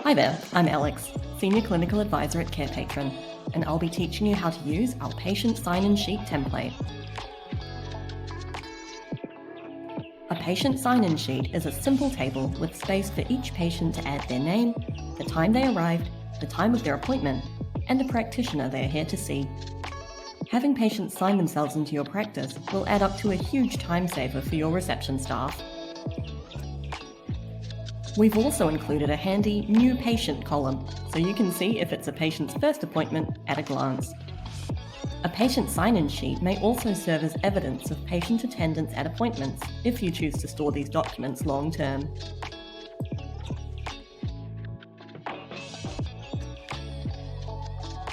Hi there, I'm Alex, Senior Clinical Advisor at Carepatron, and I'll be teaching you how to use our patient sign-in sheet template. A patient sign-in sheet is a simple table with space for each patient to add their name, the time they arrived, the time of their appointment, and the practitioner they are here to see. Having patients sign themselves into your practice will add up to a huge time saver for your reception staff. We've also included a handy New Patient column, so you can see if it's a patient's first appointment at a glance. A patient sign-in sheet may also serve as evidence of patient attendance at appointments, if you choose to store these documents long-term.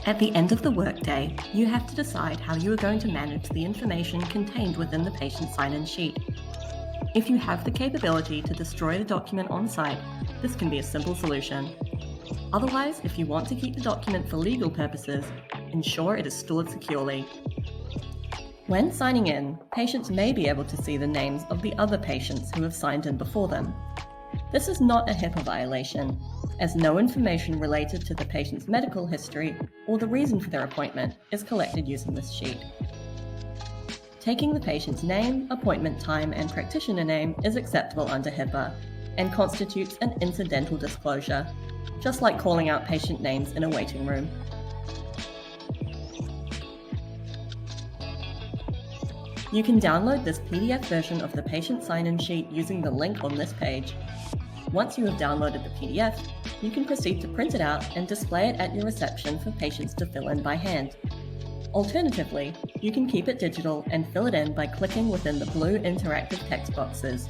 At the end of the workday, you have to decide how you are going to manage the information contained within the patient sign-in sheet. If you have the capability to destroy the document on site, this can be a simple solution. Otherwise, if you want to keep the document for legal purposes, ensure it is stored securely. When signing in, patients may be able to see the names of the other patients who have signed in before them. This is not a HIPAA violation, as no information related to the patient's medical history or the reason for their appointment is collected using this sheet. Taking the patient's name, appointment time, and practitioner name is acceptable under HIPAA and constitutes an incidental disclosure, just like calling out patient names in a waiting room. You can download this PDF version of the patient sign-in sheet using the link on this page. Once you have downloaded the PDF, you can proceed to print it out and display it at your reception for patients to fill in by hand. Alternatively, you can keep it digital and fill it in by clicking within the blue interactive text boxes.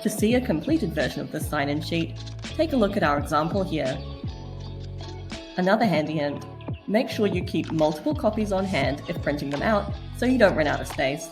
To see a completed version of this sign-in sheet, take a look at our example here. Another handy hint: make sure you keep multiple copies on hand if printing them out, so you don't run out of space.